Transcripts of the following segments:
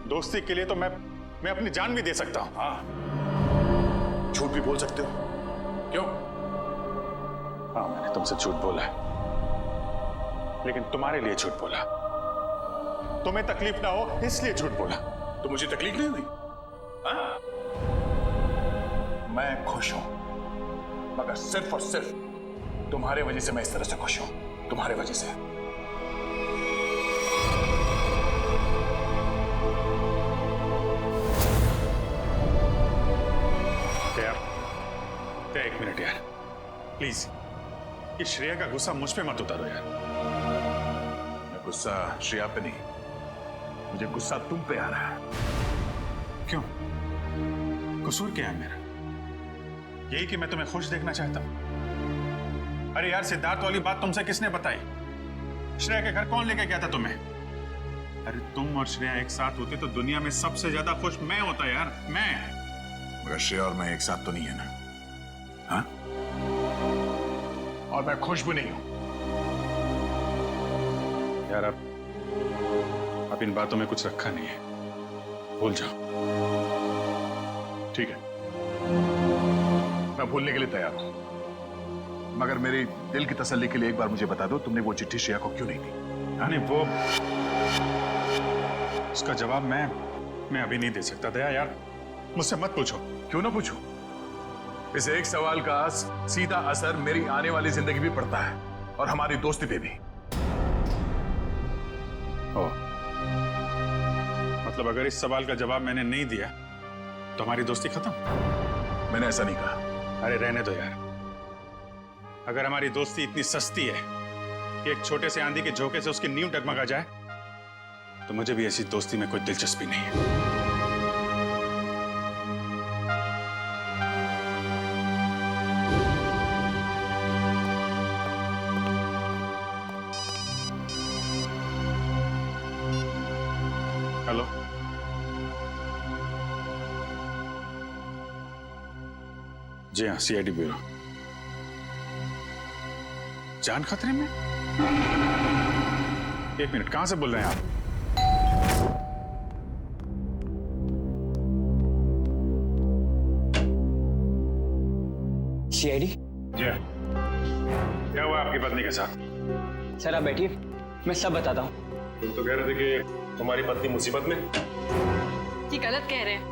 दोस्ती के लिए तो मैं अपनी जान भी दे सकता हूं। हाँ, झूठ भी बोल सकते हो। क्यों? हाँ, मैंने तुमसे झूठ बोला है, लेकिन तुम्हारे लिए झूठ बोला। तुम्हें तकलीफ ना हो इसलिए झूठ बोला। तो मुझे तकलीफ नहीं हुई? हाँ? मैं खुश हूं, मगर सिर्फ और सिर्फ तुम्हारे वजह से मैं इस तरह से खुश हूं, तुम्हारे वजह से। एक मिनट यार, प्लीज, ये श्रेया का गुस्सा मुझ पे मत उतारो यार। मैं गुस्सा श्रेया पे नहीं, मुझे गुस्सा तुम पे आ रहा है। क्यों? कसूर क्या है मेरा? यही कि मैं तुम्हें खुश देखना चाहता हूं। अरे यार, सिद्धार्थ वाली बात तुमसे किसने बताई? श्रेया के घर कौन लेके गया था तुम्हें? अरे तुम और श्रेया एक साथ होते तो दुनिया में सबसे ज्यादा खुश मैं होता यार, मैं। मगर श्रेया और मैं एक साथ तो नहीं है ना? हाँ? और मैं खुश भी नहीं हूं यार। अब इन बातों में कुछ रखा नहीं है, भूल जाओ। ठीक है, मैं भूलने के लिए तैयार हूं, मगर मेरे दिल की तसल्ली के लिए एक बार मुझे बता दो, तुमने वो चिट्ठी श्रेया को क्यों नहीं दी? यानी वो, उसका जवाब मैं अभी नहीं दे सकता। दया यार, मुझसे मत पूछो। क्यों ना पूछूं? इस एक सवाल का सीधा असर मेरी आने वाली जिंदगी भी पड़ता है और हमारी दोस्ती पे भी। मतलब अगर इस सवाल का जवाब मैंने नहीं दिया तो हमारी दोस्ती खत्म? मैंने ऐसा नहीं कहा। अरे रहने दो यार। अगर हमारी दोस्ती इतनी सस्ती है कि एक छोटे से आंधी के झोंके से उसकी नींव डगमगा जाए, तो मुझे भी ऐसी दोस्ती में कोई दिलचस्पी नहीं है। हेलो, जी हाँ, सीआईडी ब्यूरो। जान खतरे में? एक मिनट, कहां से बोल रहे हैं आप? सीआईडी? जी हाँ। क्या हुआ आपकी पत्नी के साथ? सर आप बैठिए, मैं सब बताता हूँ। तुम तो कह रहे थे कि तुम्हारी पत्नी मुसीबत में। ये गलत कह रहे हैं।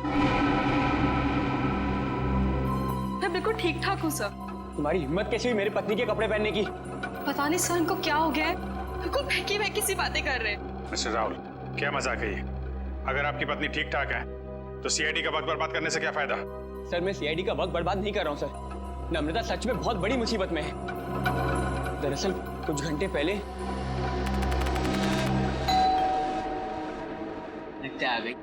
मैं बिल्कुल ठीक ठाक हूँ सर। तुम्हारी हिम्मत कैसे हुई मेरी पत्नी के कपड़े पहनने की? पता नहीं सर इनको क्या हो गया है, बिल्कुल बहकी बहकी सी बातें कर रहे हैं। मिस्टर राहुल, क्या मजाक है ये? अगर आपकी पत्नी ठीक ठाक है तो सीआईडी का वक्त बर्बाद करने से क्या फायदा? सर मैं सीआईडी का वक्त बर्बाद नहीं कर रहा हूँ सर। नम्रता सच में बहुत बड़ी मुसीबत में है। दरअसल कुछ घंटे पहले लगता आ गई।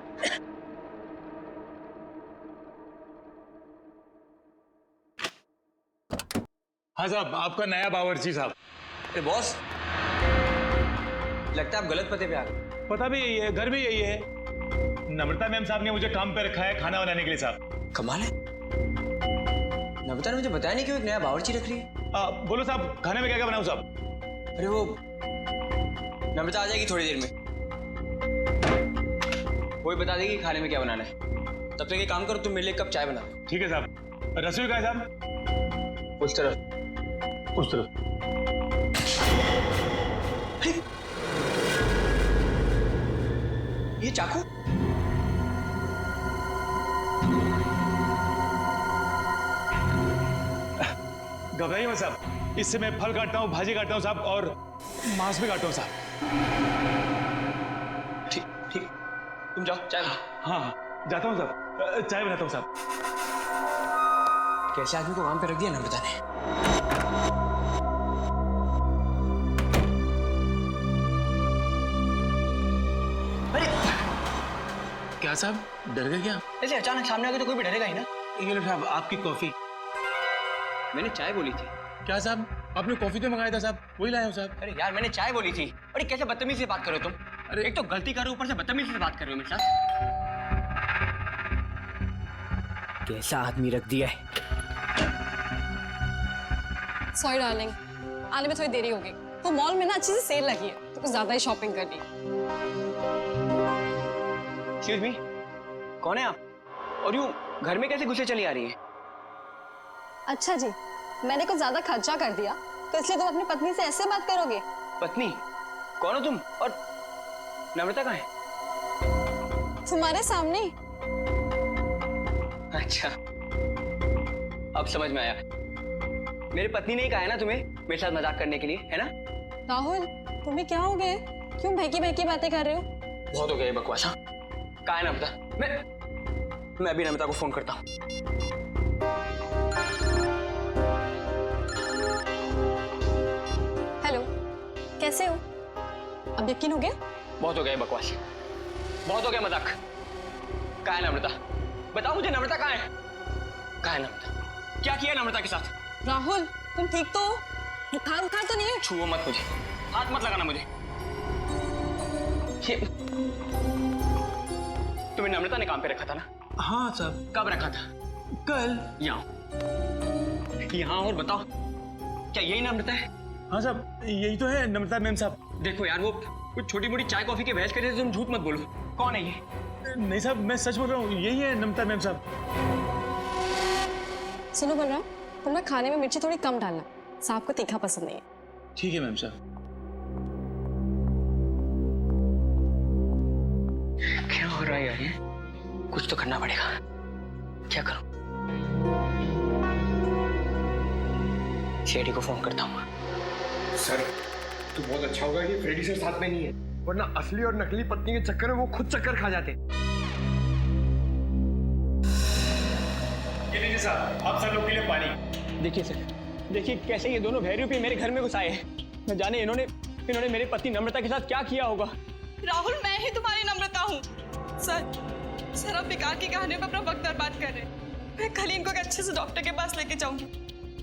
हाँ साहब, आपका नया बावर्ची साहब। अरे बॉस, लगता है आप गलत पते पे आ गए। पता भी यही है, घर भी यही है। नम्रता मैम साहब ने मुझे काम पे रखा है खाना बनाने के लिए साहब। कमाल है, नम्रता ने मुझे बताया नहीं क्यों एक नया बावर्ची रख रही है। बोलो साहब, खाने में क्या क्या बनाऊं साहब? अरे वो नम्रता आ जाएगी थोड़ी देर में, वो ही बता देगी खाने में क्या बनाना है। तब तक ये काम करो, तुम मेरे लिए एक कप चाय बना दो। ठीक है साहब। रसोई का है साहब? उस तरफ। उस तरफ। ये चाकू? घबराइए मत साहब, इससे मैं फल काटता हूँ, भाजी काटता हूँ साहब, और मांस भी काटता हूँ साहब। ठीक ठीक, तुम जाओ चाय बनाओ। हाँ, जाता हूँ साहब, चाय बनाता हूँ साहब। कैसे आदमी को काम पे रख दिया नम्रता ने। क्या साहब, डर गए क्या? ऐसे अचानक सामने आ गए तो कोई भी डरेगा ही ना। ये लो साहब, आपकी कॉफी। मैंने चाय बोली थी। क्या साहब, आपने कॉफी तो मंगाया था साहब, वही लाया हूँ साहब। अरे यार मैंने चाय बोली थी। अरे कैसे बदतमीजी से बात करो तुम। अरे एक तो गलती करो, ऊपर से बदतमीजी से बात कर रहे हो मेरे साथ। कैसा आदमी रख दिया है। सॉरी डार्लिंग, आने में थोड़ी देरी होगी। वो मॉल में ना अच्छी सी सेल लगी है तो कुछ ज्यादा ही शॉपिंग करनी है। एक्सक्यूज मी, कौन है आप? और यूं घर में कैसे घुसे चली आ रही है? अच्छा जी, मैंने कुछ ज्यादा खर्चा कर दिया तो इसलिए तुम अपनी पत्नी से ऐसे बात करोगे? पत्नी? कौन हो तुम? और नम्रता कहाँ है? तुम्हारे सामने। अच्छा, अब समझ में आया। मेरी पत्नी ने ही कहा है ना तुम्हें मेरे साथ मजाक करने के लिए, है ना? राहुल, तुम्हें क्या हो गया? क्यों बहकी बहकी बातें कर रहे हो? बहुत हो गया ये बकवास। हाँ, कहाँ है नम्रता? मैं अभी नम्रता को फोन करता हूँ। हेलो, कैसे हो? अब यकीन हो गया? बहुत हो गया ये बकवास, बहुत हो गया मजाक। कहाँ है नम्रता? बताओ मुझे, नम्रता कहाँ है? कहाँ है नम्रता? क्या किया नम्रता के साथ? राहुल, तुम ठीक तो हो? बुखार बुखार तो नहीं है? छुओ मत मुझे, हाथ मत लगाना मुझे। तुम्हें नम्रता ने काम पे रखा था ना? हाँ साहब। कब रखा था? कल। यहाँ और बताओ, क्या यही नम्रता है? हाँ साहब, यही तो है नम्रता मैम साहब। देखो यार, वो कुछ छोटी मोटी चाय कॉफी के बहस करे, तुम झूठ मत बोलो। कौन है ये? नहीं साहब, मैं सच बोल रहा हूँ, यही है नम्रता मैम साहब। सुनो बलराम, तुम ना खाने में मिर्ची थोड़ी कम डालना, साहब को तीखा पसंद नहीं है। ठीक है मैम साहब। क्या हो रहा है यार ये? कुछ तो करना पड़ेगा। क्या करूं? शेडी को फोन करता हूँ। सर, तो बहुत अच्छा होगा कि फ्रेडी सर साथ में नहीं है, वरना असली और नकली पत्नी के चक्कर में वो खुद चक्कर खा जाते। ये लीजिए साहब, आप सब लोग के लिए पानी। देखिए सर, देखिए कैसे ये दोनों भैरवी मेरे घर में घुस आए हैं। न जाने इन्होंने मेरे पत्नी नम्रता के साथ क्या किया होगा। राहुल, मैं ही तुम्हारी नम्रता हूँ। सर आप बेकार की कहानियों में अपना वक्त बर्बाद कर रहे हैं। मैं कल ही इनको एक अच्छे से डॉक्टर के पास लेके जाऊंगी।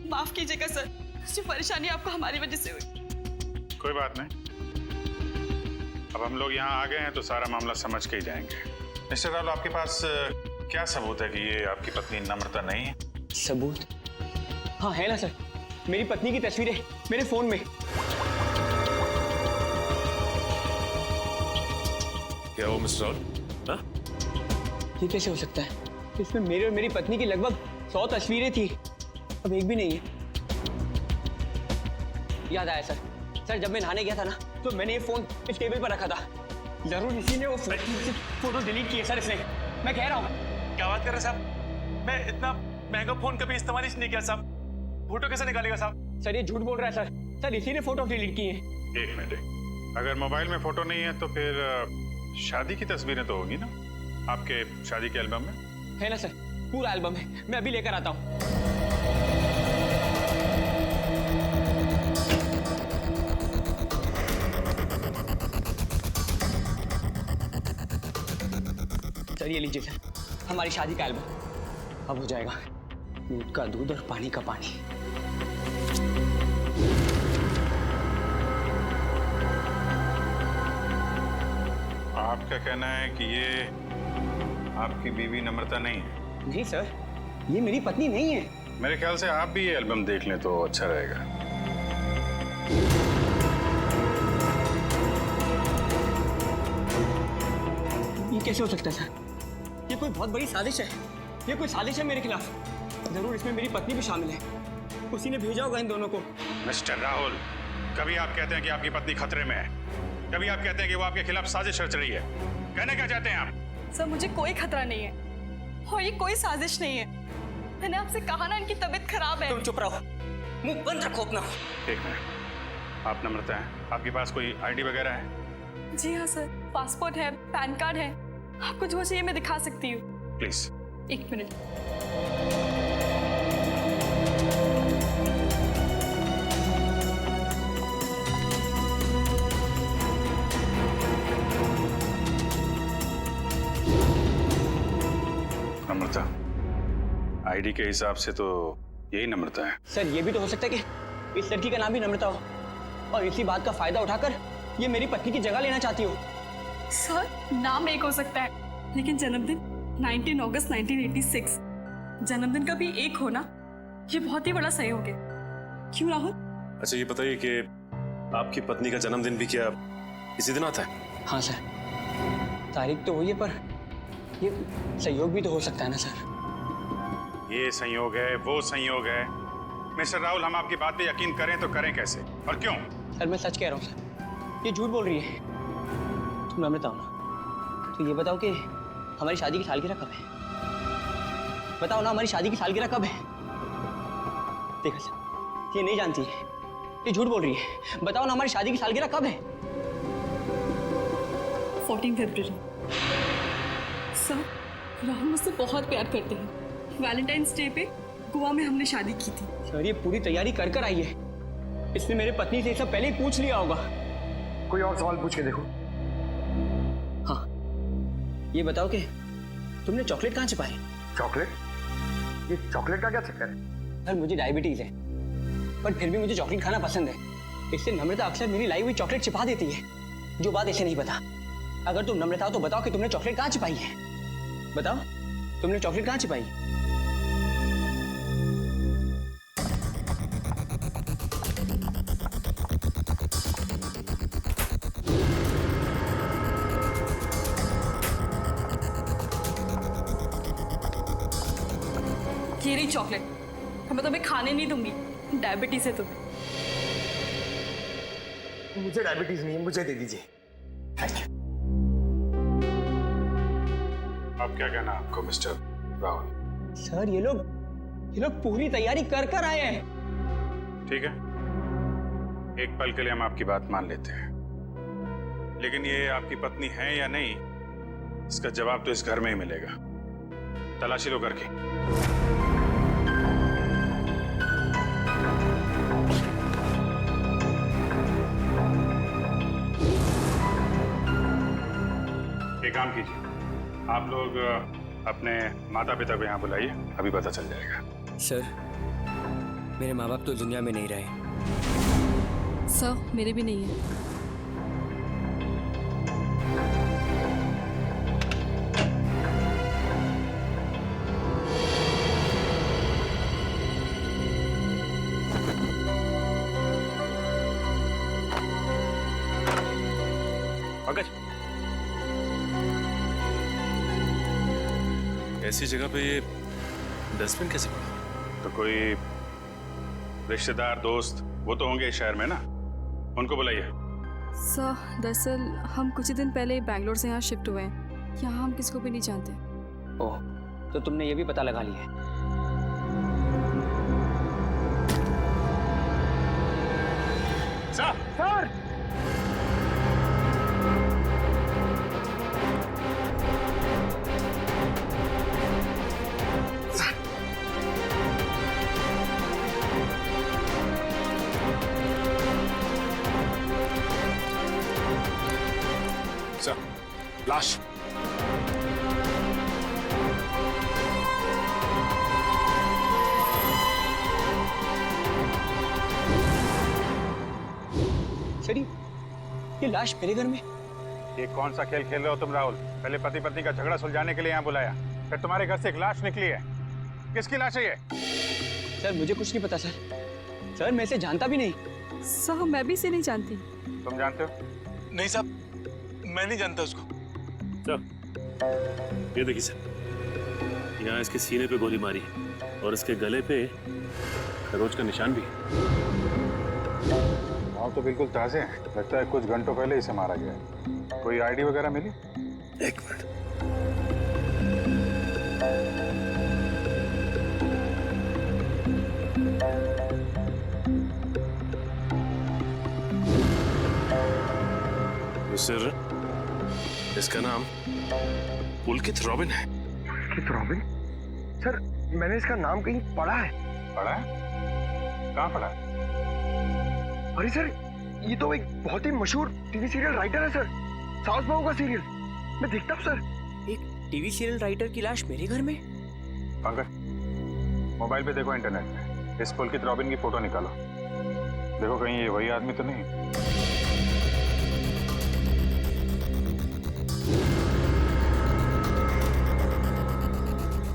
माफ कीजिएगा सर, जो परेशानी आपको हमारी वजह से हुई। कोई बात नहीं, अब हम लोग यहाँ आ गए हैं तो सारा मामला समझ के ही जाएंगे। मिस्टर राहुल, आपके पास क्या सबूत है कि ये आपकी पत्नी नम्रता नहीं है? सबूत? हाँ है ना सर, मेरी पत्नी की तस्वीरें मेरे फोन में। क्या हो मिस्टर राहुल? हाँ? ये कैसे हो सकता है? इसमें मेरे और मेरी पत्नी की लगभग 100 तस्वीरें थी, अब एक भी नहीं है। याद आया सर, जब मैं नहाने गया था ना, तो मैंने ये फोन इस टेबल पर रखा था। जरूर इसी ने वो फोटो डिलीट किए सर, इसने। मैं कह रहा हूँ। क्या बात कर रहे हैं साहब? मैं इतना महंगा फोन कभी इस्तेमाल ही नहीं किया साहब। फोटो कैसे निकालेगा साहब? सर ये झूठ बोल रहा है सर, इसी ने फोटो डिलीट की है। एक मिनट, अगर मोबाइल में फोटो नहीं है तो फिर शादी की तस्वीरें तो होगी ना आपके शादी के एल्बम में? है ना सर, पूरा एल्बम है, मैं अभी लेकर आता हूँ। सर ये लीजिए सर, हमारी शादी का एल्बम। अब हो जाएगा दूध का दूध और पानी का पानी। आपका कहना है कि ये आपकी बीवी नम्रता नहीं है? जी सर, ये मेरी पत्नी नहीं है। मेरे ख्याल से आप भी ये एल्बम देख लें तो अच्छा रहेगा। ये कैसे हो सकता है सर? ये कोई बहुत बड़ी साजिश है, ये कोई साजिश है मेरे खिलाफ। जरूर इसमें मेरी पत्नी भी शामिल है, उसी ने भेजा होगा इन दोनों को। मिस्टर राहुल, कभी आप कहते हैं कि आपकी पत्नी खतरे में है, कभी आप कहते हैं कि वो आपके खिलाफ साजिश रच रही है। कहना क्या चाहते हैं आप? सर मुझे कोई खतरा नहीं है और ये कोई साजिश नहीं है। मैंने आपसे कहा ना, इनकी तबीयत खराब है। तुम चुप रहो, मुंह बंद रखो अपना। एक मिनट, आप नम्रता हैं, आपके पास कोई आईडी वगैरह है? जी हाँ सर, पासपोर्ट है, पैन कार्ड है, आपको जो चाहिए मैं दिखा सकती हूँ। प्लीज। एक मिनट। नम्रता, आईडी के हिसाब से तो यही नम्रता है। सर ये भी तो हो सकता है कि इस लड़की का नाम भी नम्रता हो और इसी बात का फायदा उठाकर ये मेरी पत्नी की जगह लेना चाहती हो। सर नाम एक हो सकता है, लेकिन जन्मदिन 19 अगस्त 1986, जन्मदिन का भी एक होना ये बहुत ही बड़ा सहयोग है। क्यों राहुल? अच्छा ये बताइए कि आपकी पत्नी का जन्मदिन भी क्या इसी दिन आता है? हाँ सर, तारीख तो हुई है पर ये सहयोग भी तो हो सकता है ना सर। ये संयोग है, वो संयोग है। मिस्टर राहुल, हम आपकी बात पे यकीन करें तो करें कैसे और क्यों? सर मैं सच कह रहा हूँ सर, ये झूठ बोल रही है। तुम नम्रता हो ना, तो ये बताओ कि हमारी शादी की सालगिरह कब है? बताओ ना, हमारी शादी की सालगिरह कब है? देखा सर, ये नहीं जानती है, ये झूठ बोल रही है। बताओ ना, हमारी शादी की सालगिरह कब है? 14 फरवरी। सर, राहुल मुझसे बहुत प्यार करते हैं। वैलेंटाइंस डे पे गोवा में हमने शादी की थी। सर ये पूरी तैयारी कर कर आई है। इसने मेरे पत्नी से ये सब पहले ही पूछ लिया होगा। कोई और सवाल पूछ के देखो। हाँ, ये बताओ कि तुमने चॉकलेट कहाँ छिपाई? चॉकलेट? ये चॉकलेट का क्या चक्कर है? सर मुझे डायबिटीज है, पर फिर भी मुझे चॉकलेट खाना पसंद है। इससे नम्रता अक्सर मेरी लाई हुई चॉकलेट छिपा देती है, जो बात इसे नहीं पता। अगर तुम नम्रता हो तो बताओ कि तुमने चॉकलेट कहाँ छिपाई है? बताओ, तुमने चॉकलेट कहाँ छिपाई? ये रही चॉकलेट। मैं तुम्हें खाने नहीं दूंगी, डायबिटीज है तुम्हें। मुझे डायबिटीज नहीं है, मुझे दे दीजिए। अब क्या कहना आपको मिस्टर राहुल? सर ये लोग पूरी तैयारी कर कर आए हैं। ठीक है, एक पल के लिए हम आपकी बात मान लेते हैं, लेकिन ये आपकी पत्नी है या नहीं, इसका जवाब तो इस घर में ही मिलेगा। तलाशी लो करके। एक काम कीजिए, आप लोग अपने माता पिता को यहाँ बुलाइए, अभी पता चल जाएगा। सर मेरे माँ बाप तो दुनिया में नहीं रहे। सर मेरे भी नहीं है। पंकज, ऐसी जगह पे ये डस्टबिन कैसे पड़ा? तो कोई रिश्तेदार दोस्त वो तो होंगे इस शहर में ना, उनको बुलाइए। सर दरअसल हम कुछ ही दिन पहले बैंगलोर से यहाँ शिफ्ट हुए हैं। यहाँ हम किसको भी नहीं जानते। ओह, तो तुमने ये भी पता लगा लिया है? सर! सर, लाश। सर ये लाश मेरे घर में? ये कौन सा खेल खेल रहे हो तुम राहुल? पहले पति पत्नी का झगड़ा सुलझाने के लिए यहाँ बुलाया, फिर तुम्हारे घर से एक लाश निकली है। किसकी लाश है ये? सर मुझे कुछ नहीं पता सर। सर मैं इसे जानता भी नहीं। सर मैं भी इसे नहीं जानती। तुम जानते हो? नहीं साहब, मैं नहीं जानता उसको। ये देखिए सर, यहाँ इसके सीने पे गोली मारी और इसके गले पे खरोच का निशान भी है। हाँ तो बिल्कुल ताजे हैं, लगता है कुछ घंटों पहले इसे मारा गया। कोई आईडी वगैरह मिली? एक मिनट। सर इसका नाम पुलकित रॉबिन है। पुलकित रॉबिन? सर मैंने इसका नाम कहीं पढ़ा है। पढ़ा है? कहाँ पढ़ा है? अरे सर ये तो एक बहुत ही मशहूर टीवी सीरियल राइटर है सर, साउथ बहू का सीरियल। मैं देखता हूँ सर। एक टीवी सीरियल राइटर की लाश मेरे घर में? पंकज मोबाइल पे देखो, इंटरनेट पे इस पुलकित रॉबिन की फोटो निकालो, देखो कहीं ये वही आदमी तो नहीं।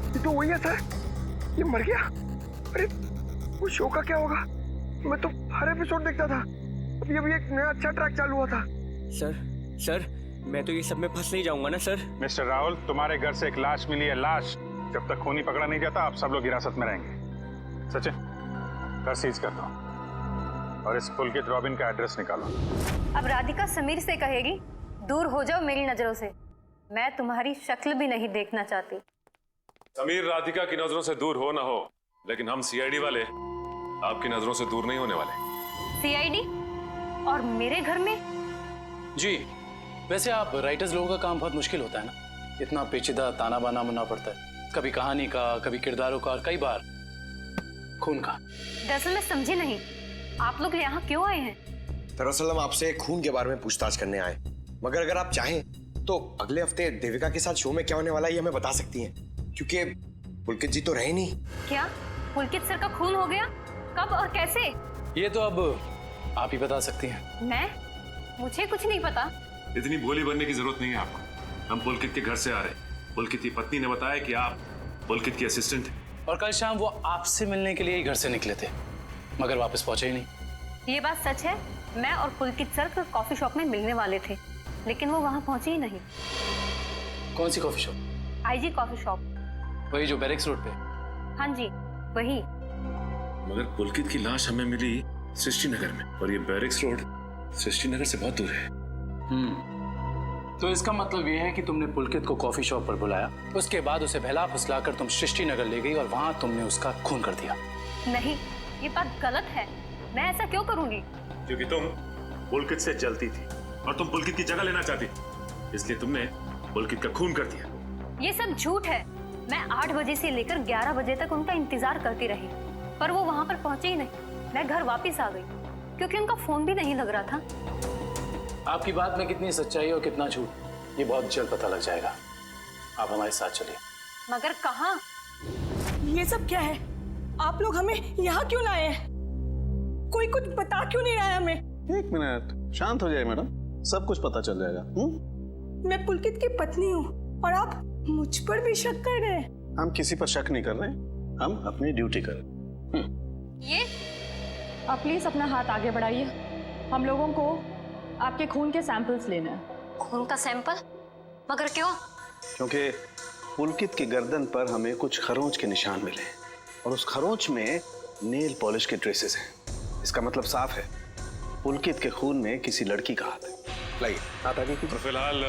ये तो वही है सर, ये मर गया। अरे वो शो का क्या होगा? मैं तो हर एपिसोड देखता था, अभी अभी एक नया अच्छा ट्रैक चालू हुआ था। सर मैं तो ये सब में फंस नहीं जाऊंगा ना सर। मिस्टर राहुल, तुम्हारे घर से एक लाश मिली है, लाश। जब तक खूनी पकड़ा नहीं जाता आप सब लोग हिरासत में रहेंगे। सचिन, घर सीज कर दो और इस पुलकित रॉबिन का एड्रेस निकालो। अब राधिका समीर से कहेगी, दूर हो जाओ मेरी नजरों से, मैं तुम्हारी शक्ल भी नहीं देखना चाहती। समीर राधिका की नजरों से दूर हो ना हो, लेकिन हम सीआईडी वाले आपकी नजरों से दूर नहीं होने वाले। सीआईडी? और मेरे घर में? जी, वैसे आप राइटर्स लोगों का काम बहुत मुश्किल होता है ना, इतना पेचीदा ताना बाना बनना पड़ता है, कभी कहानी का, कभी किरदारों का, और कई बार खून का। दरअसल मैं समझी नहीं, आप लोग यहाँ क्यों आए हैं? दरअसल हम आपसे खून के बारे में पूछताछ करने आए, मगर अगर आप चाहें तो अगले हफ्ते देविका के साथ शो में क्या होने वाला है ये हमें बता सकती हैं, क्योंकि पुलकित जी तो रहे नहीं। क्या पुलकित सर का खून हो गया? कब और कैसे? ये तो अब आप ही बता सकती हैं। मैं? मुझे कुछ नहीं पता। इतनी भोली बनने की जरूरत नहीं है आपको। हम पुलकित के घर से आ रहे। पुलकित की पत्नी ने बताया कि आप पुलकित की असिस्टेंट हैं। और कल शाम वो आपसे मिलने के लिए ही घर से निकले थे, मगर वापस पहुंचे ही नहीं। ये बात सच है, मैं और पुलकित सर कॉफी शॉप में मिलने वाले थे, लेकिन वो वहाँ पहुंचे ही नहीं। कौन सी coffee shop? IG coffee shop. वही जो बैरिक्स रोड पे? हाँ जी, वही। मगर पुलकित की लाश हमें मिली सृष्टि नगर में, और ये बैरिक्स रोड सृष्टि नगर से बहुत दूर है। तो इसका मतलब ये है कि तुमने पुलकित को कॉफी शॉप पर बुलाया, उसके बाद उसे बहला फुसलाकर तुम सृष्टि नगर ले गई और वहां तुमने उसका खून कर दिया। नहीं, ये बात गलत है। मैं ऐसा क्यों करूंगी? क्योंकि तुम पुलकित से जलती थी और तुम पुलकित की जगह लेना चाहती थी, इसलिए तुमने पुलकित का खून कर दिया। ये सब झूठ है। मैं 8 बजे से लेकर 11 बजे तक उनका इंतजार करती रही, पर वो वहां पर पहुंचे ही नहीं। मैं घर वापस आ गई क्योंकि उनका फोन भी नहीं लग रहा था। आपकी बात में कितनी सच्चाई और कितना झूठ, ये बहुत जल्द पता लग जाएगा। आप हमारे साथ चलिए। मगर कहाँ? ये सब क्या है? आप लोग हमें यहाँ क्यों लाए हैं? कोई कुछ बता क्यों नहीं रहा है हमें? एक मिनट, शांत हो जाए मैडम, सब कुछ पता चल जाएगा। मैं पुलकित की पत्नी हूँ और आप मुझ पर भी शक कर रहे हैं। हम किसी पर शक नहीं कर रहे, हम अपनी ड्यूटी कर रहे हैं। ये आप प्लीज अपना हाथ आगे बढ़ाइए, हम लोगों को आपके खून के सैंपल्स लेना है। खून का सैंपल? मगर क्यों? क्योंकि पुलकित की गर्दन पर हमें कुछ खरोंच के निशान मिले और उस खरोंच में नेल पॉलिश के ट्रेसेस हैं। इसका मतलब साफ है, पुलकित के खून में किसी लड़की का हाथ है। लाइए हाथ आगे कीजिए। फिलहाल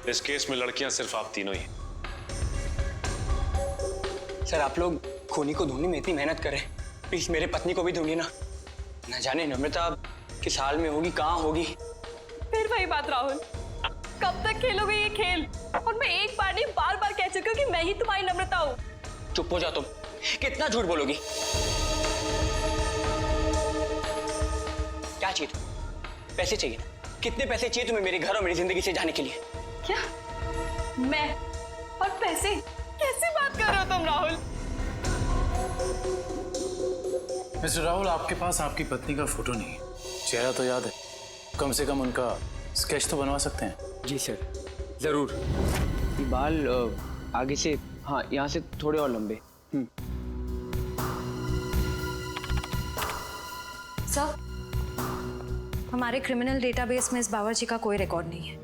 इस केस में लड़कियां सिर्फ आप तीनों ही। सर आप लोग खूनी को ढूंढने में इतनी मेहनत करें, प्लीज मेरे पत्नी को भी ढूंढिए ना। न जाने नम्रता किस हाल में होगी, कहाँ होगी। फिर वही बात राहुल, कब तक खेलोगे ये खेल? और मैं एक बार नहीं बार बार कह चुकी हूँ कि मैं ही तुम्हारी नम्रता हूँ। चुप हो जाओ तुम, कितना झूठ बोलोगी? क्या चाहिए तुम्हें? पैसे चाहिए ना? कितने पैसे चाहिए तुम्हें मेरे घर और मेरी जिंदगी से जाने के लिए? क्या? मैं और पैसे? कैसी बात कर रहे हो तुम राहुल? मिस्टर राहुल, आपके पास आपकी पत्नी का फोटो नहीं है, चेहरा तो याद है, कम से कम उनका स्केच तो बनवा सकते हैं। जी सर, जरूर। ये बाल आगे से, हाँ यहाँ से थोड़े और लंबे। सर, हमारे क्रिमिनल डेटाबेस में इस बावर्ची का कोई रिकॉर्ड नहीं है।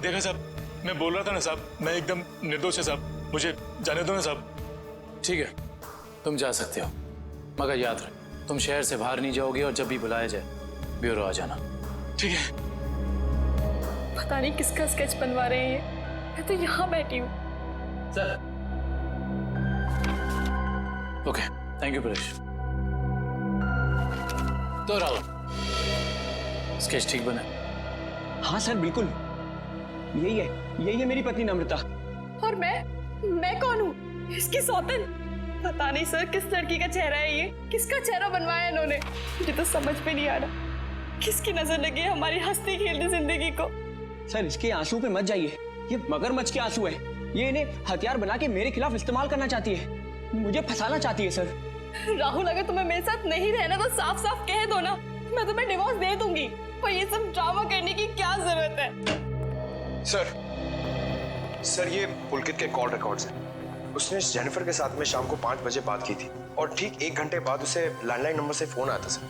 देखा साहब, मैं बोल रहा था ना साहब, मैं एकदम निर्दोष है साहब, मुझे जाने दो ना साहब। ठीक है, तुम जा सकते हो, मगर याद रहे तुम शहर से बाहर नहीं जाओगे और जब भी बुलाया जाए ब्यूरो आ जाना। ठीक है। पता नहीं किसका स्केच बनवा रहे हैं, मैं तो यहाँ बैठी हूँ। Sir. Okay, thank you Paresh. तो राहुल, स्केच ठीक बना? हाँ सर बिल्कुल, यही है मेरी पत्नी नम्रता। और मैं कौन हूँ? इसकी सौतन? पता नहीं सर किस लड़की का चेहरा है ये, किसका चेहरा बनवाया इन्होंने, मुझे तो समझ में नहीं आ रहा। किसकी नजर लगी है हमारी हंसती खेलती जिंदगी को? सर इसके आंसू पे मत जाइए, ये मगरमच्छ के आंसू है। ये इन्हें हथियार बना के मेरे खिलाफ इस्तेमाल करना चाहती है, मुझे फंसाना चाहती है सर। राहुल, अगर तुम्हें मेरे साथ नहीं रहना तो साफ साफ कह दो ना, मैं तुम्हें डिवोर्स दे दूंगी। पर ये सब ड्रामा करने की क्या जरूरत है? सर ये पुलकित के कॉल रिकॉर्ड्स हैं। उसने जेनिफर के साथ में शाम को 5 बजे बात की थी और ठीक 1 घंटे बाद उसे लैंडलाइन नंबर से फोन आया था सर।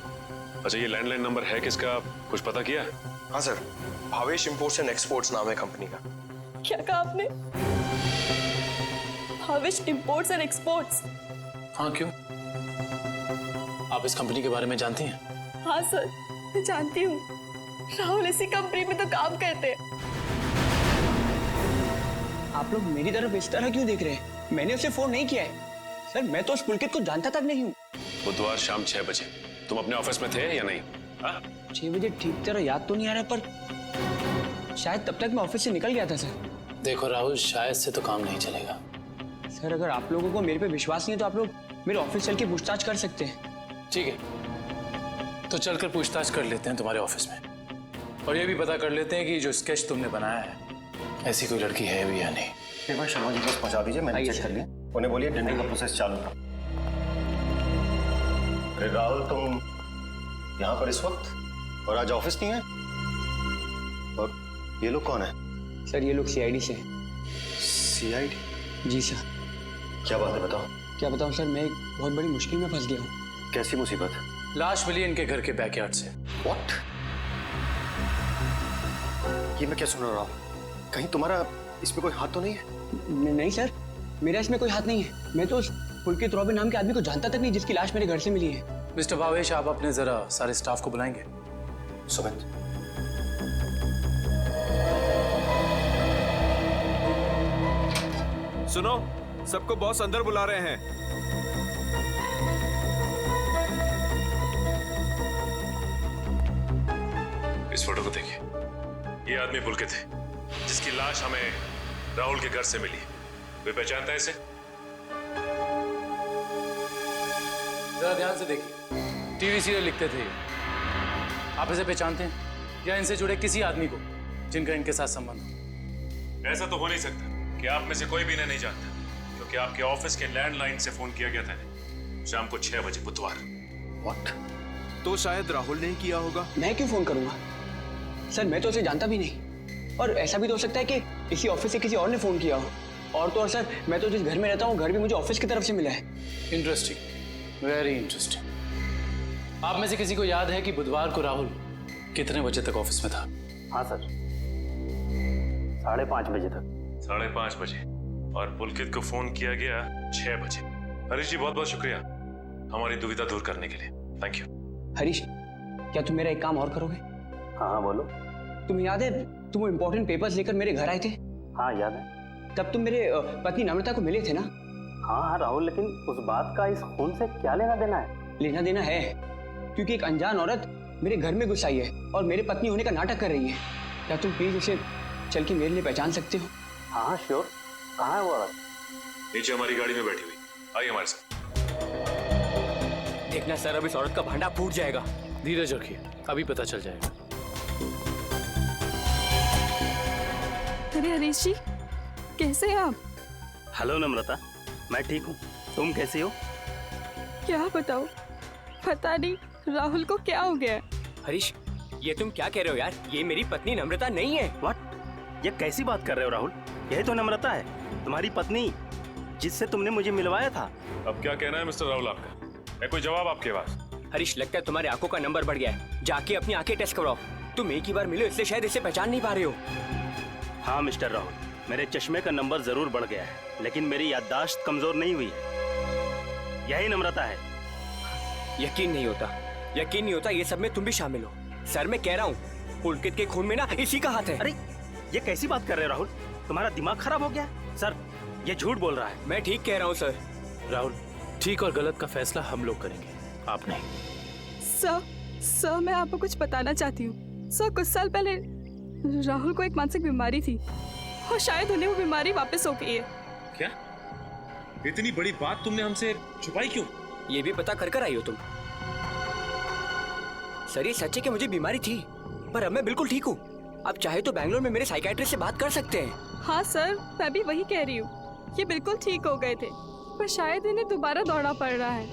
अच्छा, ये लैंडलाइन नंबर है किसका, कुछ पता किया? हाँ sir, Bhavesh imports and exports नाम है कंपनी का। क्या कहा आपने? Bhavesh imports and exports? हाँ, क्यों? आप इस कंपनी के बारे में जानती हैं? हाँ सर, मैं जानती हूँ। राहुल इसी कंपनी में तो काम करते हैं। आप लोग मेरी तरफ इस तरह क्यों देख रहे हैं? मैंने उसे फोन नहीं किया है सर। मैं तो उस पुलकित को जानता तक नहीं हूँ। बुधवार शाम 6 बजे तुम अपने ऑफिस में थे या नहीं? 6 बजे ठीक तरह याद तो नहीं आ रहा, पर शायद तब तक मैं ऑफिस से निकल गया था सर। देखो राहुल, शायद से तो काम नहीं चलेगा। सर अगर आप लोगों को मेरे पे विश्वास नहीं है तो आप लोग मेरे ऑफिस चल के पूछताछ कर सकते हैं। ठीक है, तो चलकर पूछताछ कर लेते हैं तुम्हारे ऑफिस में, और ये भी पता कर लेते हैं कि जो स्केच तुमने बनाया है ऐसी कोई लड़की है भी या नहीं। एक बार शर्मा जी बस पहुंचा दीजिए, मैंने चेक कर लिया। उन्हें बोलिए टेंडरिंग का प्रोसेस चालू था। अरे राहुल, तुम यहाँ पर इस वक्त और आज ऑफिस नहीं है? और ये लोग कौन है? सर ये लोग सीआईडी से हैं। सीआईडी? जी सर। क्या बात है, बताओ। क्या बताऊं सर, मैं एक बहुत बड़ी मुश्किल में फंस गया हूँ। कैसी मुसीबत? लाश मिली इनके घर के बैकयार्ड से। व्हाट? ये मैं क्या सुन रहा हूँ? कहीं तुम्हारा इसमें कोई हाथ तो नहीं है? नहीं सर, मेरा इसमें कोई हाथ नहीं है। मैं तो उस पुलकित रॉबिन नाम के आदमी को जानता तक नहीं जिसकी लाश मेरे घर से मिली है। मिस्टर भावेश, आप अपने जरा सारे स्टाफ को बुलाएंगे। सुमित, सुनो, सबको बॉस अंदर बुला रहे हैं। इस फोटो को देखिए, ये आदमी पुलकित है जिसकी लाश हमें राहुल के घर से मिली। वे पहचानता है इसे? जरा ध्यान से देखिए, टीवी सीरियल लिखते थे ये। आप इसे पहचानते हैं या इनसे जुड़े किसी आदमी को जिनका इनके साथ संबंध हो? ऐसा तो हो नहीं सकता कि आप में से कोई भी इन्हें नहीं जानता, क्योंकि आपके ऑफिस के लैंडलाइन से फोन किया गया था शाम को 6 बजे बुधवार। व्हाट? तो शायद राहुल ने किया होगा। मैं क्यों फोन करूंगा सर? मैं तो उसे जानता भी नहीं। और ऐसा भी तो हो सकता है कि इसी ऑफिस से किसी और ने फोन किया हो। और तो और सर, मैं तो जिस घर में रहता हूँ घर भी मुझे ऑफिस की तरफ से मिला है। Interesting, very interesting. आप में से किसी को याद है कि बुधवार को राहुल कितने बजे तक ऑफिस में था? हाँ सर, 5:30 बजे तक। 5:30 बजे, और पुलकित को फोन किया गया 6 बजे। हरीश जी, बहुत बहुत शुक्रिया हमारी दुविधा दूर करने के लिए। Thank you. हरीश, क्या तुम मेरा एक काम और करोगे? हाँ बोलो। तुम्हें याद है तुम वो इम्पोर्टेंट पेपर्स लेकर मेरे घर आए थे? हाँ याद है। तब तुम मेरे पत्नी नम्रता को मिले थे ना? हाँ राहुल, लेकिन उस बात का इस खून से क्या लेना देना है? लेना देना है, क्योंकि एक अनजान औरत मेरे घर में घुस आई है और मेरे पत्नी होने का नाटक कर रही है। क्या तुम प्लीज उसे चल के मेरे लिए पहचान सकते हो? हाँ श्योर। कहाँ है वो औरत? नीचे हमारी गाड़ी में बैठी हुई, आइए हमारे साथ। देखना सर, अब इस औरत का भांडा फूट जाएगा। धीरज रखिए, अभी पता चल जाएगा। अरे हरीश जी, कैसे हैं आप? हेलो नम्रता, मैं ठीक हूँ। तुम कैसी हो? क्या बताओ, पता नहीं राहुल को क्या हो गया। हरीश, ये तुम क्या कह रहे हो यार? ये मेरी पत्नी नम्रता नहीं है। व्हाट? ये कैसी बात कर रहे हो राहुल? यही तो नम्रता है, तुम्हारी पत्नी, जिससे तुमने मुझे मिलवाया था। अब क्या कहना है मिस्टर राहुल आपका? है कोई जवाब आपके पास? हरीश, लगता है तुम्हारी आंखों का नंबर बढ़ गया है। जाके अपनी आंखें टेस्ट करवाओ। तुम एक ही बार मिले इसलिए शायद इसे पहचान नहीं पा रहे हो। हाँ मिस्टर राहुल, मेरे चश्मे का नंबर जरूर बढ़ गया है, लेकिन मेरी याददाश्त कमजोर नहीं हुई है। यही नम्रता है। यकीन नहीं होता ये सब में तुम भी शामिल हो। सर मैं कह रहा हूँ, पुलकित के खून में ना इसी का हाथ है। अरे ये कैसी बात कर रहे हो राहुल? तुम्हारा दिमाग खराब हो गया? सर ये झूठ बोल रहा है। मैं ठीक कह रहा हूँ सर। राहुल, ठीक और गलत का फैसला हम लोग करेंगे, आप नहीं। सर मैं आपको कुछ बताना चाहती हूँ। सर कुछ साल पहले राहुल को एक मानसिक बीमारी थी और शायद उन्हें वो बीमारी वापस हो गई है। क्या? इतनी बड़ी बात तुमने हमसे छुपाई क्यों? ये भी पता कर आई हो तुम? सर ये सच है कि मुझे बीमारी थी, पर अब मैं बिल्कुल ठीक हूँ। अब चाहे तो बैंगलोर में मेरे साइकियाट्रिस्ट से बात कर सकते हैं। हाँ सर, मैं भी वही कह रही हूँ। ये बिल्कुल ठीक हो गए थे, पर शायद इन्हें दोबारा दौड़ना पड़ रहा है।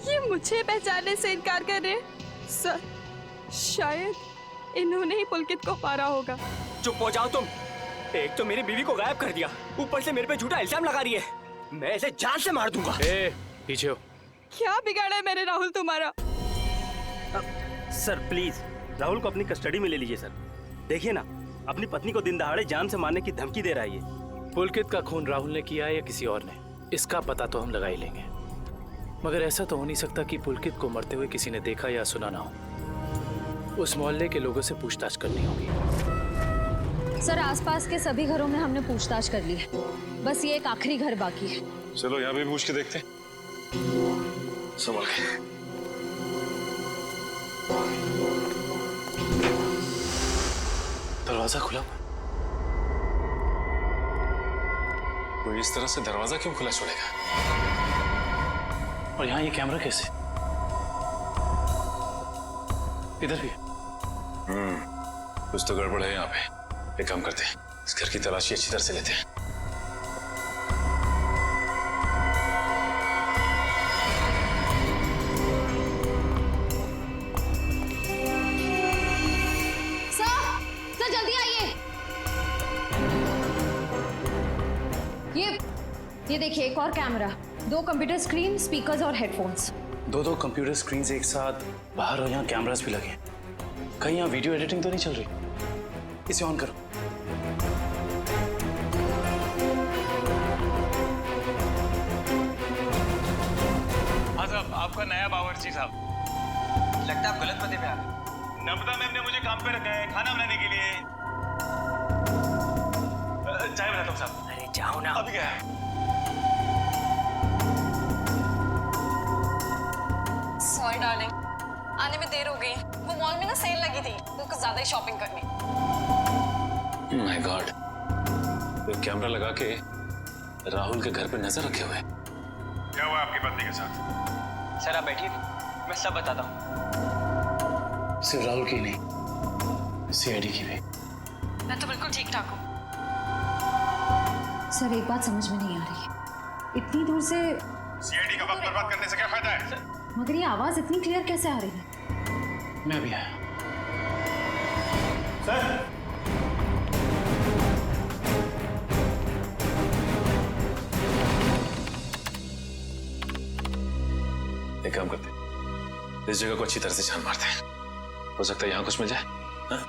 ये मुझे पहचानने से इनकार कर रहे हैं। सर शायद इन्होंने ही पुलकित को मारा होगा। चुप हो जाओ तुम। एक तो मेरी बीवी को गायब कर दिया, ऊपर से मेरे पे झूठा इल्जाम लगा रही है। मैं इसे जान से मार दूंगा। पीछे हो। क्या बिगाड़ा है मैंने राहुल तुम्हारा? सर प्लीज राहुल को अपनी कस्टडी में ले लीजिए सर। देखिए ना, अपनी पत्नी को दिन दहाड़े जान से मारने की धमकी दे रहा है ये। पुलकित का खून राहुल ने किया है या किसी और ने, इसका पता तो हम लगा ही लेंगे, मगर ऐसा तो हो नहीं सकता कि पुलकित को मरते हुए किसी ने देखा या सुना ना हो। उस मोहल्ले के लोगों से पूछताछ करनी होगी। सर आसपास के सभी घरों में हमने पूछताछ कर ली है, बस ये एक आखिरी घर बाकी है। चलो यहाँ भी पूछ के देखते हैं। संभल के। दरवाजा खुला, कोई इस तरह से दरवाजा क्यों खुला छोड़ेगा? और यहाँ ये कैमरा कैसे? इधर भी। कुछ तो गड़बड़ है यहाँ पे। एक काम करते हैं, इस घर की तलाशी अच्छी तरह से लेते हैं। सर जल्दी आइए। ये देखिए एक और कैमरा, 2 कंप्यूटर स्क्रीन, स्पीकर्स और हेडफोन्स। दो कंप्यूटर स्क्रीन एक साथ बाहर और यहाँ कैमरास भी लगे। कहीं यहाँ वीडियो एडिटिंग तो नहीं चल रही? इसे ऑन करो। हाँ साहब, आपका नया बावर्ची साहब। लगता है आप गलत पते पे आ रहे। नम्रता मैम ने मुझे काम पे रखा है खाना बनाने के लिए। चाय बनाता हूँ साहब। अरे जाओ ना। अभी क्या है? सॉरी डार्लिंग, आने में देर हो गई। वो मॉल में ना सेल लगी थी तो कुछ ज्यादा ही शॉपिंग करनी। माय गॉड, कोई कैमरा लगा के राहुल के घर पे नजर रखे हुए। क्या हुआ आपकी पत्नी के साथ? सर आप बैठिए, मैं सब बताता हूँ। सिर्फ राहुल की नहीं, सीआईडी की भी। मैं तो बिल्कुल ठीक ठाक हूँ। सर एक बात समझ में नहीं आ रही है, इतनी दूर से सीआईडी का वक्त बर्बाद करने से क्या फायदा है? मगर ये आवाज इतनी क्लियर कैसे आ रही है? मैं भी आया। सर एक काम करते हैं, इस जगह को अच्छी तरह से छान मारते हैं। हो सकता है यहाँ कुछ मिल जाए। हाँ?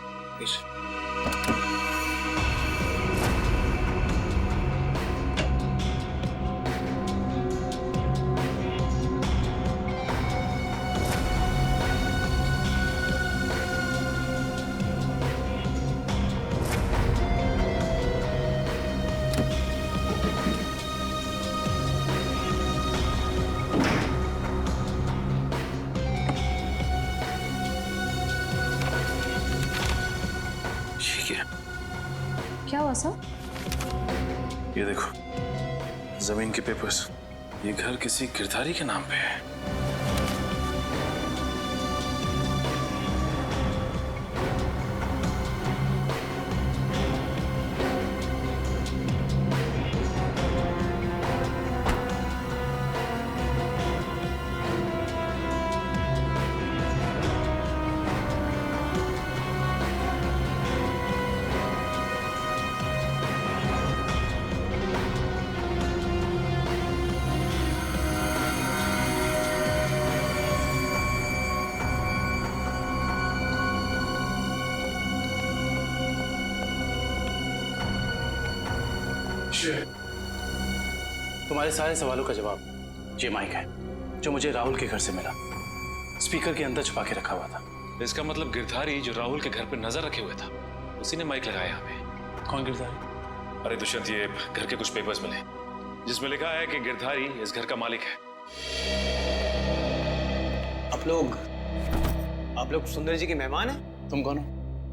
क्या हुआ सर? ये देखो, जमीन के पेपर्स। ये घर किसी गिरधारी के नाम पे है। तुम्हारे सारे सवालों का जवाब ये माइक है, जो मुझे राहुल के घर से मिला। स्पीकर के अंदर छुपा के रखा हुआ था। इसका मतलब गिरधारी जो राहुल के घर पे नजर रखे हुए था, उसी ने माइक लगाया यहाँ पे। कौन गिरधारी? अरे दुष्यंत, ये घर के कुछ पेपर्स मिले जिसमें लिखा है कि गिरधारी इस घर का मालिक है। आप लोग सुंदर जी के मेहमान हैं? तुम कौन हो?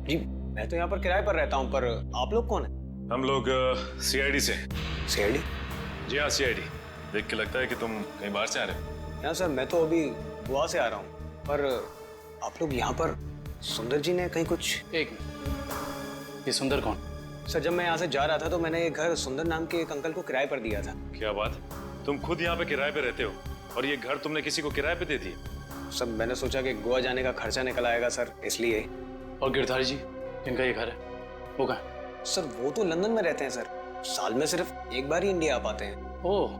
जी मैं तो यहाँ पर किराए पर रहता हूँ, पर आप लोग कौन हैं? हम लोग सीआईडी से। सीआईडी? जी हाँ, सीआईडी। देख के लगता है कि तुम कहीं बाहर से आ रहे हो। यहाँ सर मैं तो अभी गोवा से आ रहा हूँ, पर आप लोग यहाँ पर सुंदर जी ने कहीं कुछ। एक मिनट, ये सुंदर कौन? सर जब मैं यहाँ से जा रहा था तो मैंने ये घर सुंदर नाम के एक अंकल को किराए पर दिया था। क्या बात, तुम खुद यहाँ पे किराए पे रहते हो और ये घर तुमने किसी को किराए पे दे दिया? सर मैंने सोचा कि गोवा जाने का खर्चा निकल आएगा सर, इसलिए। और गिरधारी जी जिनका ये घर है, वो कहाँ? सर वो तो लंदन में रहते हैं सर, साल में सिर्फ एक बार ही इंडिया आ पाते हैं। ओह,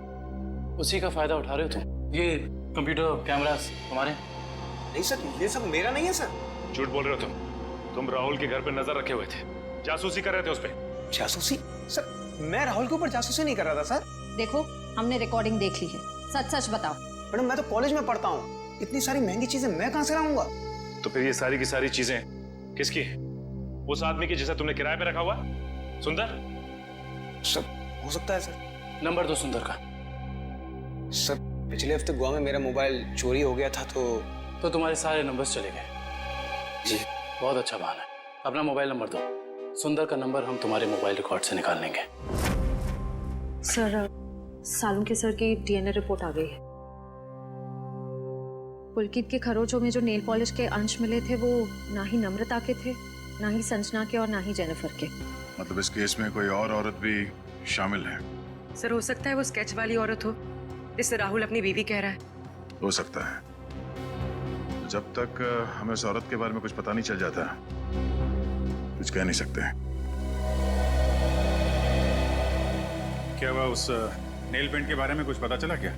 उसी का फायदा उठा रहे हो तुम? ये कंप्यूटर कैमरास तुम्हारे? नहीं सर, ये सब मेरा नहीं है सर। झूठ बोल रहे हो तुम राहुल के घर पे नजर रखे हुए थे। जासूसी कर रहे थे उस पर। जासूसी? सर मैं राहुल के ऊपर जासूसी नहीं कर रहा था सर। देखो हमने रिकॉर्डिंग देख ली है, सच सच बताओ। मैडम मैं तो कॉलेज में पढ़ता हूँ, इतनी सारी महंगी चीजें मैं कहाँ से लाऊंगा? तो फिर ये सारी की सारी चीजें किसकी है? उस आदमी की जिसे तुमने किराए पे रखा हुआ, सुंदर? सर हो सकता है सर। नंबर दो सुंदर का। सर पिछले हफ्ते गोवा में मेरा मोबाइल चोरी हो गया था तो तुम्हारे सारे नंबर्स चले गए। जी बहुत अच्छा बहाना है। अपना मोबाइल नंबर दो। सुंदर का नंबर हम तुम्हारे मोबाइल रिकॉर्ड से निकाल लेंगे। सर सालुंके सर की डीएनए रिपोर्ट आ गई है। पुलकित के खरोचों में जो नेल पॉलिश के अंश मिले थे वो ना ही नम्रता के थे, ना ही संजना के और ना ही जेनिफर के। मतलब इस केस में कोई और औरत भी शामिल है? सर हो सकता है वो स्केच वाली औरत हो जिससे राहुल अपनी बीवी कह रहा है। हो सकता है। जब तक हमें उस औरत के बारे में कुछ पता नहीं चल जाता, कुछ कह नहीं सकते। क्या हुआ, उस नेल पेंट के बारे में कुछ पता चला क्या?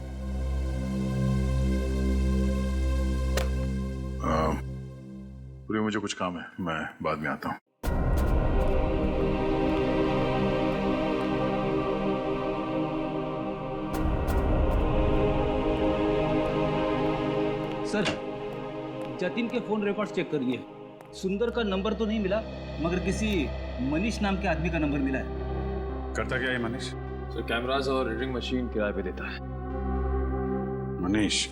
पूरी मुझे कुछ काम है, मैं बाद में आता हूँ। सर जतिन के फोन रिकॉर्ड्स चेक करिए। सुंदर का नंबर तो नहीं मिला, मगर किसी मनीष नाम के आदमी का नंबर मिला है। करता क्या है मनीष? सर कैमरास और रीडिंग मशीन किराए पे देता है। मनीष?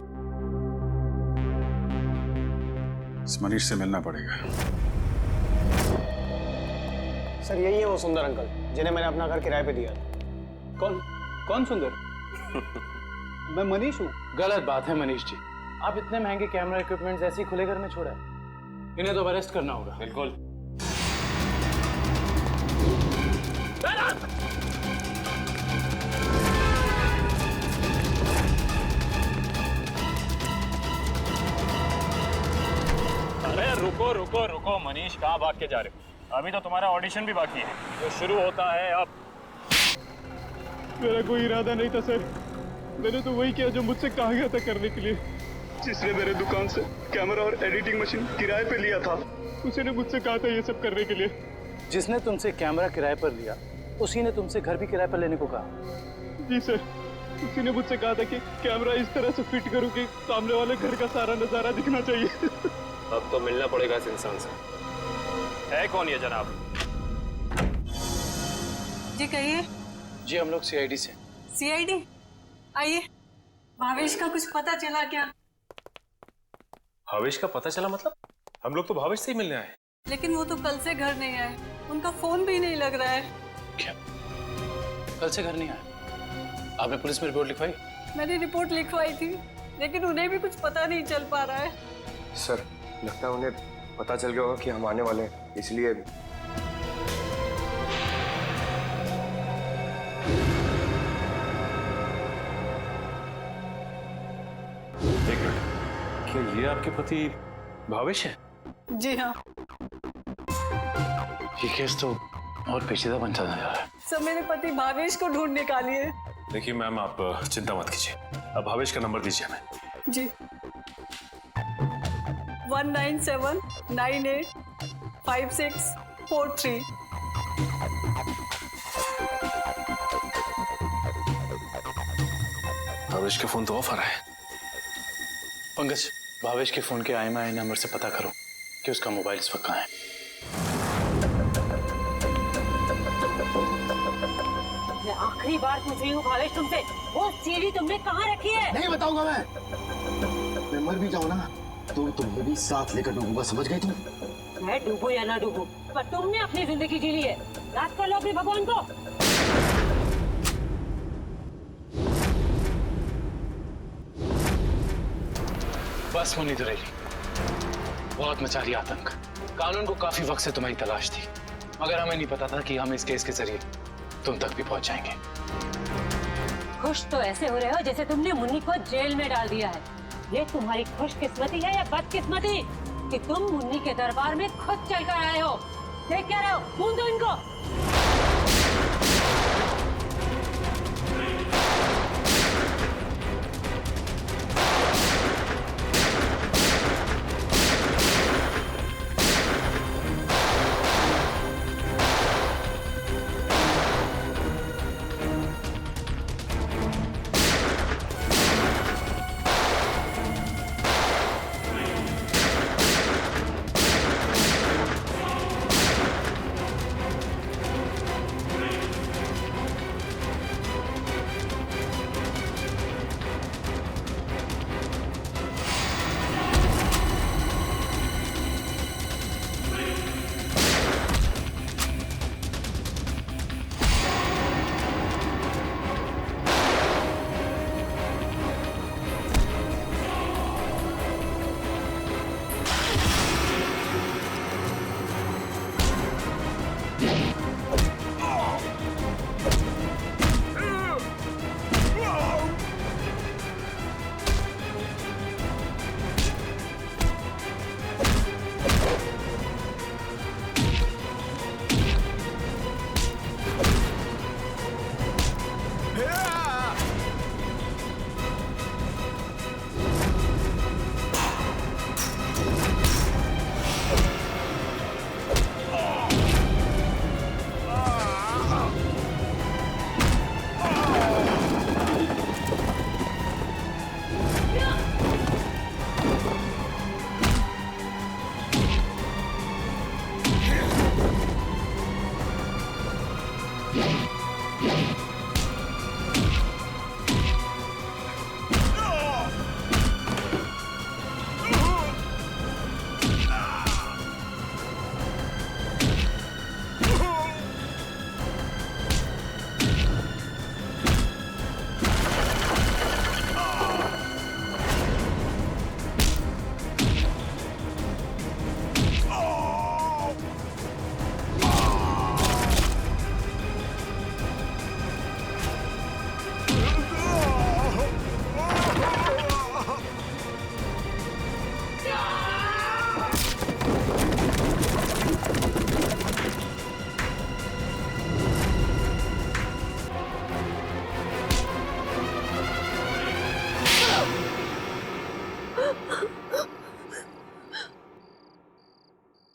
इस मनीष से मिलना पड़ेगा। सर यही है वो सुंदर अंकल जिन्हें मैंने अपना घर किराए पे दिया था। कौन सुंदर? मैं मनीष हूँ। गलत बात है मनीष जी, आप इतने महंगे कैमरा इक्विपमेंट्स ऐसे ही खुले घर में छोड़ा है। इन्हें तो अरेस्ट करना होगा। बिल्कुल। अरे रुको रुको रुको मनीष, कहाँ भाग के जा रहे हो? अभी तो तुम्हारा ऑडिशन भी बाकी है, जो शुरू होता है अब। मेरा कोई इरादा नहीं था सर, मैंने तो वही किया जो मुझसे कहा गया था करने के लिए। जिसने मेरे दुकान से कैमरा और एडिटिंग मशीन किराए पे लिया था, उसी ने मुझसे कहा था ये सब करने के लिए। जिसने तुमसे कैमरा किराए पर लिया, उसी ने तुमसे घर भी किराए पर लेने को कहा। जी सर, उसी ने मुझसे कहा था कि कैमरा इस तरह से फिट करूं कि सामने वाले घर का सारा नजारा दिखना चाहिए। अब तो मिलना पड़ेगा इस इंसान से। है कौन ये जनाब? जी कहिए। जी हम लोग सीआईडी से। सीआईडी? आइए। भावेश का कुछ पता चला क्या? भावेश का पता चला मतलब? हम लोग तो भावेश से ही मिलने आए। लेकिन वो तो कल से घर नहीं आए, उनका फोन भी नहीं लग रहा है। क्या कल से घर नहीं आए? आपने पुलिस में रिपोर्ट लिखवाई? मैंने रिपोर्ट लिखवाई थी, लेकिन उन्हें भी कुछ पता नहीं चल पा रहा है। सर लगता है उन्हें पता चल गया होगा कि हम आने वाले हैं, इसलिए। एक मिनट, क्या ये आपके पति भावेश है? जी हाँ। ये केस तो और पेचीदा बनता जा रहा है। सब मेरे पति भावेश को ढूंढ निकालिए। देखिए मैम, आप चिंता मत कीजिए, अब भावेश का नंबर दीजिए हमें। जी 197985643। भावेश के फोन तो ऑफ आ रहा है। पंकज, भावेश के फोन के IMEI नंबर से पता करो कि उसका मोबाइल इस वक्त कहाँ है। मैं आखिरी बार पूछ रही हूँ भावेश तुमसे, वो सीढ़ी तुमने कहाँ रखी है? नहीं बताऊंगा मैं मर भी जाऊँ ना तो तुम्हें भी साथ लेकर डूबूंगा, समझ गई तुम? मैं डूबू या ना डूबू, पर तुमने अपनी जिंदगी जी ली है। याद कर लो अपने भगवान को। बस मुन्नी दुरेली, बहुत मचा रही आतंक। कानून को काफी वक्त से तुम्हारी तलाश थी, मगर हमें नहीं पता था कि हम इस केस के जरिए तुम तक भी पहुंच जाएंगे। खुश तो ऐसे हो रहे हो जैसे तुमने मुन्नी को जेल में डाल दिया है। ये तुम्हारी खुशकिस्मती है या बदकिस्मती कि तुम मुन्नी के दरबार में खुद चलकर आए हो? देख क्या रहे हो? ढूंढ दो इनको।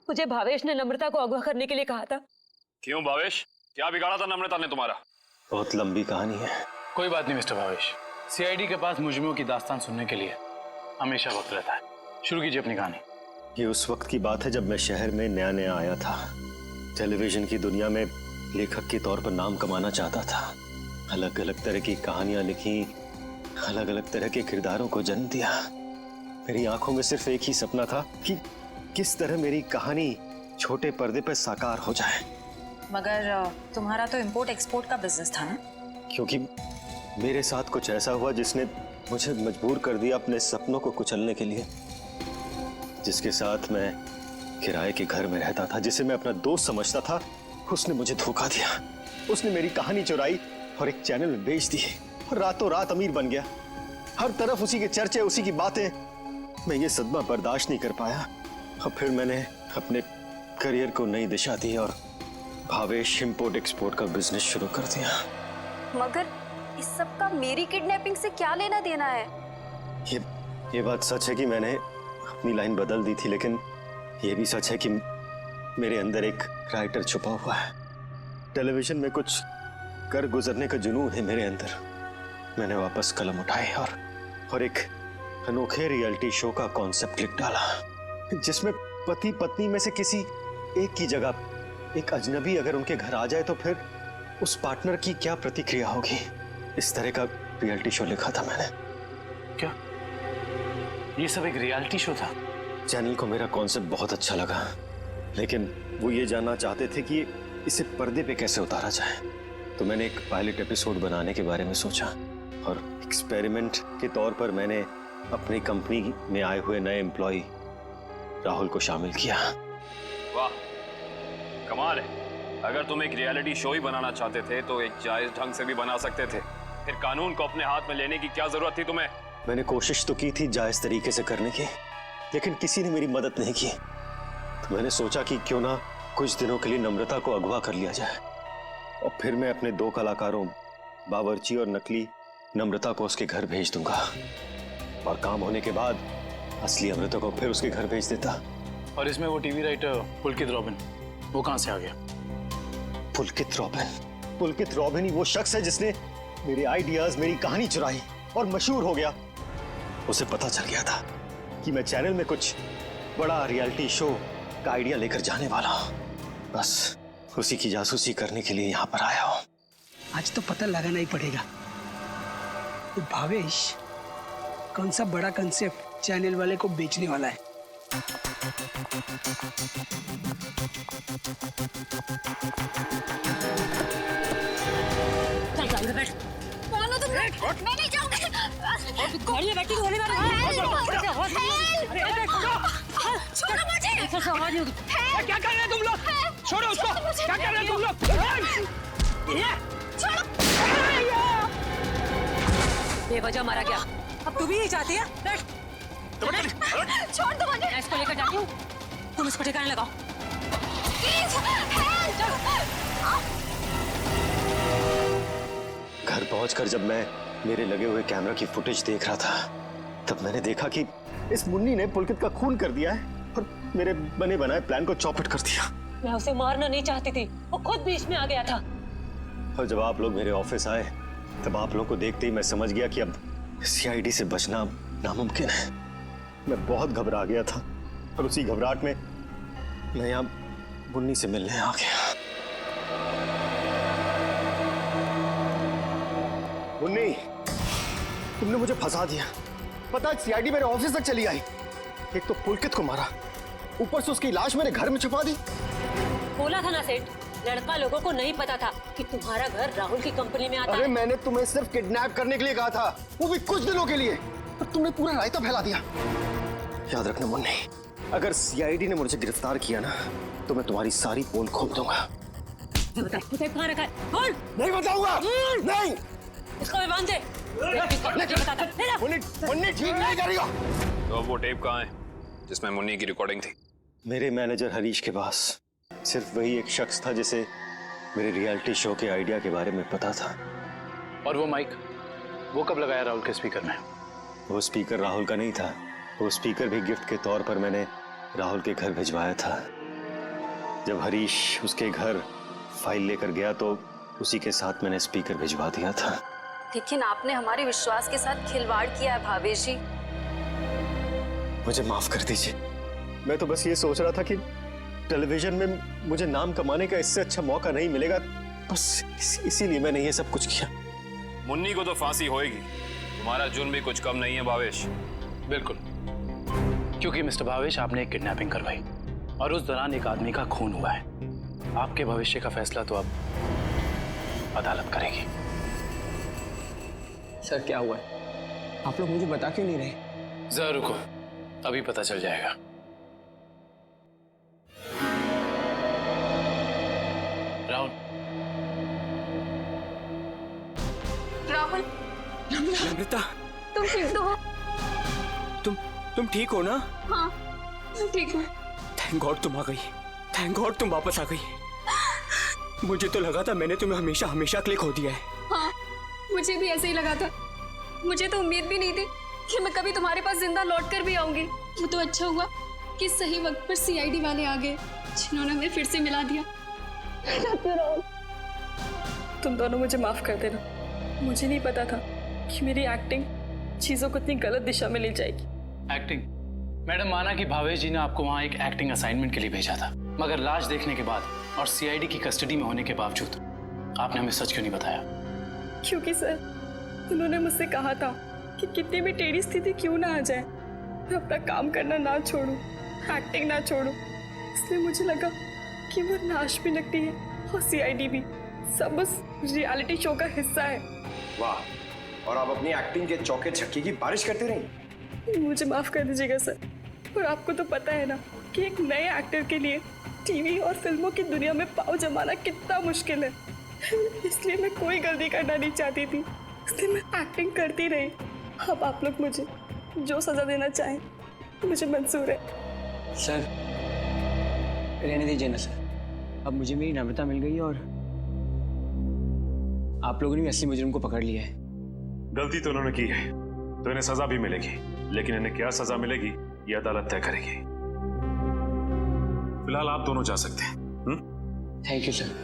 मुझे भावेश ने नम्रता को अगवा करने के लिए कहा था। क्यों भावेश, क्या बिगाड़ा था नम्रता ने तुम्हारा? बहुत लंबी कहानी है। कोई बात नहीं मिस्टर भावेश, सीआईडी के पास मुजरिमों की दास्तान सुनने के लिए हमेशा वक्त रहता है। शुरू कीजिए अपनी कहानी। ये उस वक्त की बात है जब मैं शहर में नया नया आया था। टेलीविजन की दुनिया में लेखक के तौर पर नाम कमाना चाहता था। अलग अलग तरह की कहानियां लिखी, अलग अलग तरह के किरदारों को जन्म दिया। मेरी आंखों में सिर्फ एक ही सपना था कि किस तरह मेरी कहानी छोटे पर्दे पर साकार हो जाए। मगर तुम्हारा तो इंपोर्ट एक्सपोर्ट का बिजनेस था ना? क्योंकि मेरे साथ कुछ ऐसा हुआ जिसने मुझे मजबूर कर दिया अपने सपनों को कुचलने के लिए। जिसके साथ मैं किराए के घर में रहता था, जिसे मैं अपना दोस्त समझता था, उसने मुझे धोखा दिया। उसने मेरी कहानी चुराई और एक चैनल में बेच दी और रातों रात अमीर बन गया। हर तरफ उसी के चर्चे, उसी की बातें। मैं ये सदमा बर्दाश्त नहीं कर पाया और फिर मैंने अपने करियर को नई दिशा दी और भावेश इंपोर्ट एक्सपोर्ट का बिजनेस शुरू कर दिया। मगर इस सब का मेरी किडनैपिंग से क्या लेना देना है? ये बात सच है कि मैंने अपनी लाइन बदल दी थी, लेकिन ये भी सच है कि मेरे अंदर एक राइटर छुपा हुआ है। टेलीविजन में कुछ कर गुजरने का जुनून है मेरे अंदर। मैंने वापस कलम उठाई और एक अनोखे रियलिटी शो का कॉन्सेप्ट लिख डाला, जिसमें पति पत्नी में से किसी एक की जगह एक अजनबी अगर उनके घर आ जाए तो फिर उस पार्टनर की क्या प्रतिक्रिया होगी। इस तरह का रियलिटी शो लिखा था मैंने। क्या ये सब एक रियलिटी शो था? चैनल को मेरा कॉन्सेप्ट बहुत अच्छा लगा, लेकिन वो ये जानना चाहते थे कि इसे पर्दे पे कैसे उतारा जाए। तो मैंने एक पायलट एपिसोड बनाने के बारे में सोचा और एक्सपेरिमेंट के तौर पर मैंने अपनी कंपनी में आए हुए नए एम्प्लॉय राहुल को शामिल किया। वाह, कमाल है। अगर तुम एक रियलिटी शो ही बनाना चाहते थे तो एक जायज ढंग से भी बना सकते थे। फिर कानून को अपने हाथ में लेने की क्या जरूरत थी तुम्हें? मैंने कोशिश तो की थी जायज तरीके से करने की, लेकिन किसी ने मेरी मदद नहीं की। तो मैंने सोचा कि क्यों ना कुछ दिनों के लिए नम्रता को अगवा कर लिया जाए और फिर मैं अपने दो कलाकारों बावर्ची और नकली नम्रता को उसके घर भेज दूंगा और काम होने के बाद असली अमृता को फिर उसके घर भेज देता। और इसमें वो टीवी राइटर पुलकित रॉबिन, वो कहां से आ गया? पुलकित रॉबिन ही वो शख्स है जिसने मेरे आइडियाज, मेरी कहानी चुराई और मशहूर हो गया। उसे पता चल गया था कि मैं चैनल में कुछ बड़ा रियलिटी शो का आइडिया लेकर जाने वाला हूं। बस उसी की जासूसी करने के लिए यहाँ पर आया हूँ। आज तो पता लगाना ही पड़ेगा तो भावेश कौन सा बड़ा कंसेप्ट चैनल वाले को बेचने वाला है। चल गाड़ी में बैठ। कौन हो तुम? मैं नहीं जाऊंगी। गाड़ी में बैठी होने वाला छोड़ो मुझे। ऐसा आवाज नहीं होगी। क्या कर रहे हैं तुम लोग? छोड़ो उसको। क्या कर रहे हैं तुम लोग? बेवजह मारा गया। अब तू भी यही चाहती है? बैठ। छोड़ दो मुझे। मैं इसको लेकर जाती हूँ, तुम इसको ठिकाने लगाओ। घर पहुंचकर जब मैं मेरे लगे हुए कैमरा की फुटेज देख रहा था, तब मैंने देखा कि इस मुन्नी ने पुलकित का खून कर दिया है और मेरे बने बनाए प्लान को चौपट कर दिया। मैं उसे मारना नहीं चाहती थी, वो खुद बीच में आ गया था। और जब आप लोग मेरे ऑफिस आए, तब आप लोगों को देखते ही मैं समझ गया कि अब सीआईडी से बचना नामुमकिन है। मैं बहुत घबरा गया था और उसी घबराहट में मैं यहाँ मुन्नी से मिलने आ गया। मुन्नी, तुमने मुझे फंसा दिया। पता है सीआईडी मेरे ऑफिस तक चली आई। एक तो पुलकित को मारा, ऊपर से उसकी लाश मेरे घर में छुपा दी। बोला था ना सेठ, लड़का लोगों को नहीं पता था कि तुम्हारा घर राहुल की कंपनी में आता है। अरे मैंने तुम्हें सिर्फ किडनैप करने के लिए कहा था, वो भी कुछ दिनों के लिए, पर तुमने पूरा रायता फैला दिया। याद रखना मुन्नी, अगर सीआईडी ने मुझे गिरफ्तार किया ना, तो मैं तुम्हारी सारी पोल खोल दूंगा। कहाँ रखा है? बोल। नहीं बताऊंगा। नहीं। इसको भी बांध दे। मुन्नी ठीक नहीं करेगा। तो वो टेप कहाँ है जिसमें मुन्नी की रिकॉर्डिंग थी? मेरे मैनेजर हरीश के पास। सिर्फ वही एक शख्स था जिसे मेरे रियलिटी शो के आइडिया के बारे में पता था। और वो माइक, वो कब लगाया राहुल के स्पीकर में? वो स्पीकर राहुल का नहीं था। वो स्पीकर भी गिफ्ट के तौर पर मैंने राहुल के घर भिजवाया था। जब हरीश उसके घर फाइल लेकर गया तो उसी के साथ मैंने स्पीकर भिजवा दिया था। लेकिन आपने हमारे विश्वास के साथ खिलवाड़ किया है भावेश जी। मुझे माफ कर दीजिए, मैं तो बस ये सोच रहा था कि टेलीविजन में मुझे नाम कमाने का इससे अच्छा मौका नहीं मिलेगा, बस इसीलिए मैंने ये सब कुछ किया। मुन्नी को तो फांसी होएगी, तुम्हारा जुर्म भी कुछ कम नहीं है भावेश। बिल्कुल, क्योंकि मिस्टर भावेश आपने एक किडनैपिंग करवाई और उस दौरान एक आदमी का खून हुआ है। आपके भविष्य का फैसला तो अब अदालत करेगी। सर क्या हुआ है? आप लोग मुझे बता क्यों नहीं रहे? जरा रुको, अभी पता चल जाएगा। राहुल। राहुल। नम्रता, तुम ठीक तो हो? तुम ठीक हो ना? हाँ, मैं ठीक हूँ। थैंक गॉड तुम आ गई। थैंक गॉड तुम वापस आ गई। मुझे तो लगा था मैंने तुम्हें हमेशा हमेशा के लिए खो दिया है। हाँ, मुझे भी ऐसे ही लगा था। मुझे तो उम्मीद भी नहीं थी कि मैं कभी तुम्हारे पास जिंदा लौट कर भी आऊंगी। वो तो अच्छा हुआ कि सही वक्त पर सीआईडी वाले आ गए, जिन्होंने हमें फिर से मिला दिया। तुम दोनों मुझे माफ कर देना। मुझे नहीं पता था कि मेरी एक्टिंग चीजों को इतनी गलत दिशा में ले जाएगी। एक्टिंग? मैडम, माना कि भावेश जी ने आपको वहाँ एक एक्टिंग असाइनमेंट के लिए भेजा था, मगर लाश देखने के बाद और सीआईडी की कस्टडी में होने के बावजूद आपने हमें सच क्यों नहीं बताया? क्योंकि सर, उन्होंने मुझसे कहा था कि कितनी भी टेढ़ी स्थिति क्यों ना आ जाए, मैं अपना काम करना ना छोड़ूं, एक्टिंग ना छोड़ूं। इसलिए मुझे लगा कि वो लाश भी नकली है और सीआईडी भी सब उस रियलिटी शो का हिस्सा है। वाह, और आप अपनी एक्टिंग के चौके छक्के की बारिश करते रही। मुझे माफ कर दीजिएगा सर। और आपको तो पता है ना कि एक नए एक्टर के लिए टीवी और फिल्मों की दुनिया में पाँव जमाना कितना मुश्किल है। इसलिए मैं कोई गलती करना नहीं चाहती थी, इसलिए मैं एक्टिंग करती रही। अब आप लोग मुझे जो सजा देना चाहें मुझे मंजूर है। सर रहने दीजिए ना सर, अब मुझे मेरी नम्रता मिल गई और आप लोगों ने भी असली मुजरिम को पकड़ लिया है। गलती तो उन्होंने की है, तो इन्हें सजा भी मिलेगी, लेकिन इन्हें क्या सजा मिलेगी ये अदालत तय करेगी। फिलहाल आप दोनों जा सकते हैं। Thank you sir,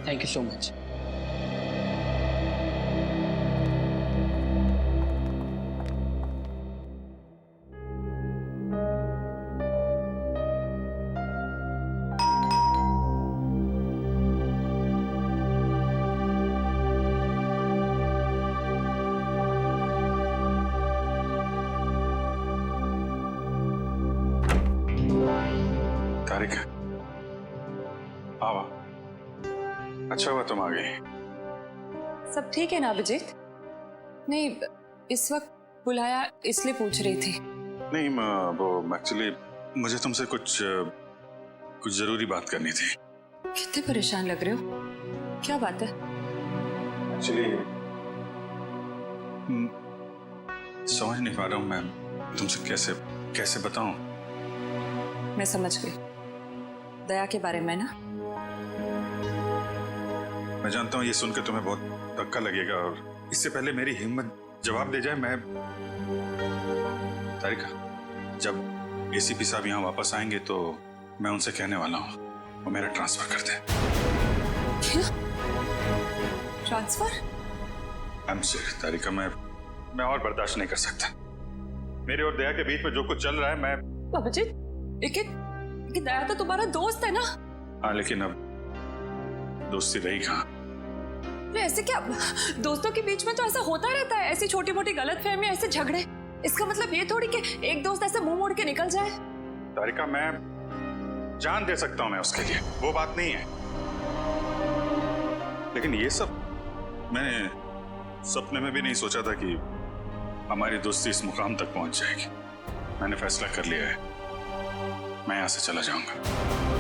thank you so much. Tarika, Ava, अच्छा हुआ तुम आ गई। सब ठीक है ना अभिजीत? नहीं, इस वक्त बुलाया इसलिए पूछ रही थी। नहीं, वो एक्चुअली मुझे तुमसे कुछ जरूरी बात करनी थी। कितने परेशान लग रहे हो, क्या बात है? एक्चुअली समझ नहीं पा रहा हूँ मैं तुमसे कैसे बताऊं। मैं समझ गई, दया के बारे में ना? मैं जानता हूँ ये सुनकर तुम्हें बहुत धक्का लगेगा, और इससे पहले मेरी हिम्मत जवाब दे जाए, मैं तारिका, जब एसीपी साहब यहाँ वापस आएंगे तो मैं उनसे कहने वाला हूँ वो मेरा ट्रांसफर कर दें। क्या? ट्रांसफर? आई एम सॉरी तारिका, मैं और बर्दाश्त नहीं कर सकता। मेरे और दया के बीच में जो कुछ चल रहा है, मैं अभिजीत, लेकिन दया तो तुम्हारा दोस्त है ना? हाँ, लेकिन अब दोस्ती रही कहाँ? ऐसे क्या, दोस्तों के बीच में तो ऐसा होता रहता है, ऐसी छोटी मोटी गलतफहमी, ऐसे झगड़े। इसका मतलब ये थोड़ी कि एक दोस्त ऐसे मुंह मोड़ के निकल जाए। तारिका, मैं जान दे सकता हूं मैं उसके लिए, वो बात नहीं है, लेकिन ये सब मैंने सपने में भी नहीं सोचा था कि हमारी दोस्ती इस मुकाम तक पहुंच जाएगी। मैंने फैसला कर लिया है, मैं यहां से चला जाऊंगा।